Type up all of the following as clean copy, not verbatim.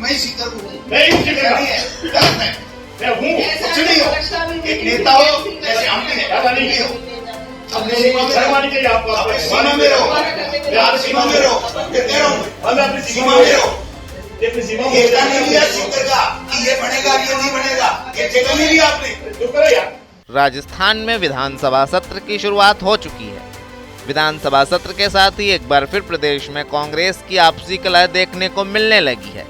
मैं स्पीकर हूँ। नहीं स्पीकर नहीं है, मैं हूँ, कुछ नहीं हो, एक नेता हो जैसे हम भी हैं, ज्यादा नहीं हो। अपनी सीमा में रहो, अपनी सीमा में रहो, आप सीमा में रहो, फिर कह रहा हूँ मैं अपनी सीमा में रहो। एकता नहीं लिया स्पीकर का कि ये बनेगा ये नहीं बनेगा, ये जगह नहीं लिया आपने, चुप करो यार। राजस्थान में विधानसभा सत्र की शुरुआत हो चुकी है। विधानसभा सत्र के साथ ही एक बार फिर प्रदेश में कांग्रेस की आपसी कलह देखने को मिलने लगी है।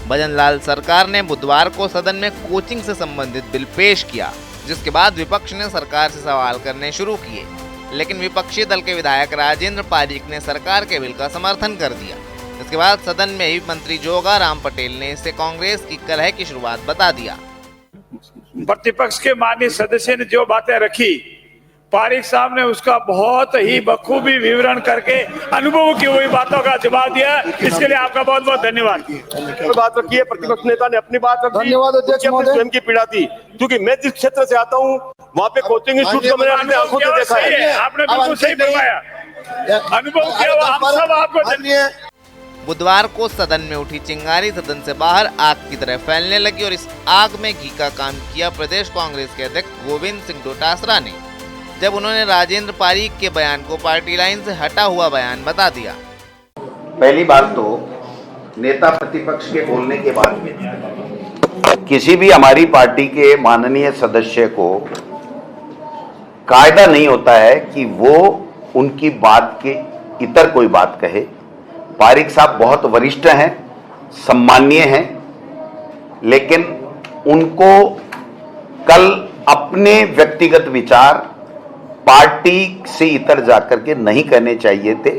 भजनलाल सरकार ने बुधवार को सदन में कोचिंग से संबंधित बिल पेश किया, जिसके बाद विपक्ष ने सरकार से सवाल करने शुरू किए, लेकिन विपक्षी दल के विधायक राजेंद्र पारीक ने सरकार के बिल का समर्थन कर दिया। इसके बाद सदन में ही मंत्री जोगाराम पटेल ने इसे कांग्रेस की कलह की शुरुआत बता दिया। प्रतिपक्ष के माननीय सदस्य ने जो बातें रखी, पारीक साहब ने उसका बहुत ही बखूबी विवरण करके अनुभव की हुई बातों का जवाब दिया। इसके लिए आपका बहुत बहुत धन्यवाद। बात रखी है, प्रतिपक्ष नेता ने अपनी बात रखी। धन्यवाद अध्यक्ष महोदय। स्वयं की पीड़ा थी, क्योंकि मैं जिस क्षेत्र से आता हूँ वहाँ पे कोचिंग इंस्टीट्यूट को मैंने अपने आंखों से देखा है। आपने बिल्कुल सही फरमाया, अनुभव किया, हम सब आपको बुधवार को सदन में उठी चिंगारी सदन से बाहर आग की तरह फैलने लगी और इस आग में घी का काम किया प्रदेश कांग्रेस के अध्यक्ष गोविंद सिंह डोटासरा ने, जब उन्होंने राजेंद्र पारीक के बयान को पार्टी लाइन से हटा हुआ बयान बता दिया। पहली बात तो नेता प्रतिपक्ष के बोलने के बाद में किसी भी हमारी पार्टी के माननीय सदस्य को कायदा नहीं होता है कि वो उनकी बात के इतर कोई बात कहे। पारीक साहब बहुत वरिष्ठ हैं, सम्माननीय हैं, लेकिन उनको कल अपने व्यक्तिगत विचार पार्टी से इतर जाकर के नहीं करने चाहिए थे,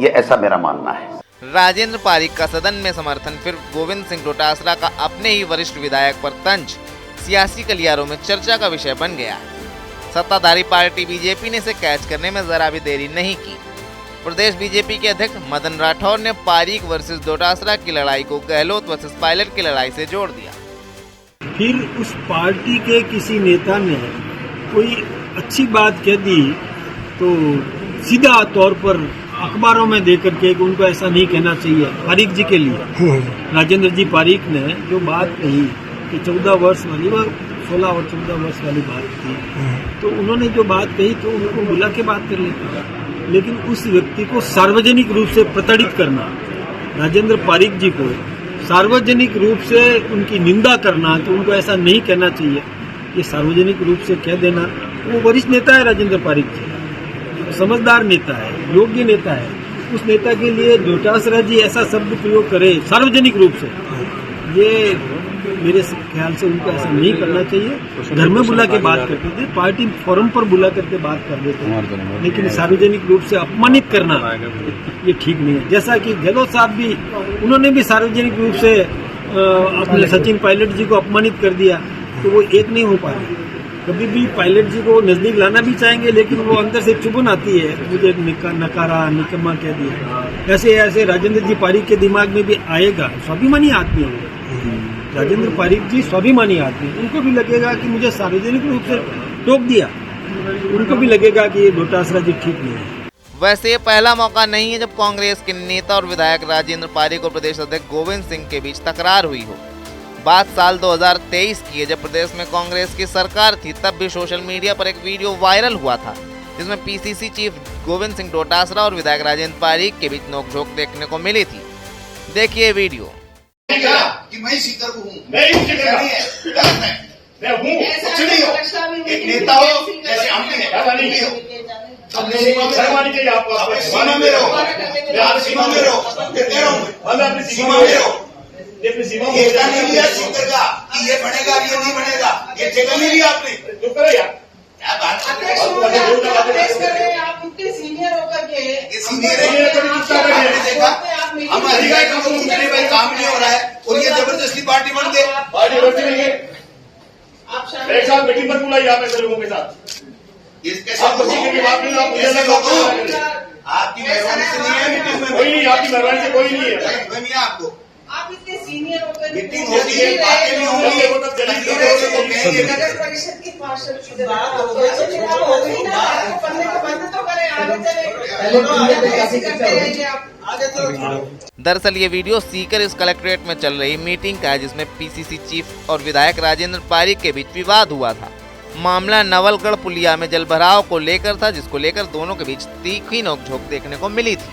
ये ऐसा मेरा मानना है। राजेंद्र पारीक का सदन में समर्थन फिर गोविंद सिंह डोटासरा का अपने ही वरिष्ठ विधायक पर तंज सियासी गलियारों में चर्चा का विषय बन गया। सत्ताधारी पार्टी बीजेपी ने इसे कैच करने में जरा भी देरी नहीं की। प्रदेश बीजेपी के अध्यक्ष मदन राठौर ने पारीक वर्सेस डोटासरा की लड़ाई को गहलोत वर्सेस पायलट की लड़ाई से जोड़ दिया। फिर उस पार्टी के किसी नेता ने कोई अच्छी बात कह दी तो सीधा तौर पर अखबारों में दे करके कि उनको ऐसा नहीं कहना चाहिए। पारीक जी के लिए राजेंद्र जी पारीक ने जो बात कही कि 14 वर्ष वाली, वह 16 और 14 वर्ष वाली बात थी, तो उन्होंने जो बात कही तो उनको बुला के बात कर लेते, लेकिन उस व्यक्ति को सार्वजनिक रूप से प्रताड़ित करना, राजेंद्र पारीक जी को सार्वजनिक रूप से उनकी निंदा करना कि उनको ऐसा नहीं कहना चाहिए, ये सार्वजनिक रूप से कह देना। वो वरिष्ठ नेता है राजेंद्र पारीक जी, समझदार नेता है, योग्य नेता है। उस नेता के लिए डोटासरा जी ऐसा शब्द प्रयोग करे सार्वजनिक रूप से, ये मेरे ख्याल से उनको ऐसा नहीं करना चाहिए। घर में बुला के बात करते थे, पार्टी फोरम पर बुला करके बात कर देते हैं, लेकिन सार्वजनिक रूप से अपमानित करना ये ठीक नहीं है। जैसा कि गहलोत साहब भी, उन्होंने भी सार्वजनिक रूप से अपने सचिन पायलट जी को अपमानित कर दिया, तो वो एक नहीं हो पाया। कभी भी पायलट जी को नजदीक लाना भी चाहेंगे, लेकिन वो अंदर से चुभन आती है, मुझे नकारा निकम्मा कह दिया। ऐसे राजेंद्र जी पारीक के दिमाग में भी आएगा। स्वाभिमानी आदमी है राजेंद्र पारीक जी, स्वाभिमानी आदमी, उनको भी लगेगा कि मुझे सार्वजनिक रूप से टोक दिया, उनको भी लगेगा कि ये डोटासरा जी ठीक नहीं है। वैसे ये पहला मौका नहीं है जब कांग्रेस के नेता और विधायक राजेंद्र पारीक और प्रदेश अध्यक्ष गोविंद सिंह के बीच तकरार हुई हो। बात साल 2023 की है, जब प्रदेश में कांग्रेस की सरकार थी। तब भी सोशल मीडिया पर एक वीडियो वायरल हुआ था, जिसमें पीसीसी चीफ गोविंद सिंह डोटासरा और विधायक राजेंद्र पारीक के बीच नोकझोंक देखने को मिली थी। देखिए वीडियो। कि मैं स्पीकर हूँ, नहीं स्पीकर नहीं है, मैं हूँ, कुछ नहीं हो, एक नेता हो जैसे हम भी हैं, ज्यादा नहीं हो। अपनी सीमा में रहो, अपनी सीमा में रहो, आप सीमा में रहो, फिर कह रहा हूँ मैं अपनी सीमा में रहो। एकता नहीं लिया स्पीकर का कि ये बनेगा ये नहीं बनेगा, ये जगह नहीं लिया आपने, चुप करो यार। क्या बात आप इतने सीनियर होकर के हम अधिकारी का भाई काम नहीं हो रहा है और ये जबरदस्ती पार्टी बन गई। एक साथ मीटिंग पर बुलाई आप ऐसे लोगों के साथ, आपको सीखने की बात नहीं, आप मुझे आपकी मेहरबानी से नहीं है मीटिंग में, कोई नहीं, आपकी मेहरबानी से कोई नहीं है। आपको आप इतने सीनियर होकर मीटिंग होगी है, बातें भी होंगी, वो तब जल्दी तकलीफें होंगी, वो कहेंगे। नगर परिषद की पार्षद की बात हो गई ना, आपको पढ़ने को बंद तो करें, आगे चले ऐसे करते रहेंगे आप। दरअसल ये वीडियो सीकर इस कलेक्ट्रेट में चल रही मीटिंग का है, जिसमें पीसीसी चीफ और विधायक राजेंद्र पारीक के बीच विवाद हुआ था। मामला नवलगढ़ पुलिया में जलभराव को लेकर था, जिसको लेकर दोनों के बीच तीखी नोकझोंक देखने को मिली थी।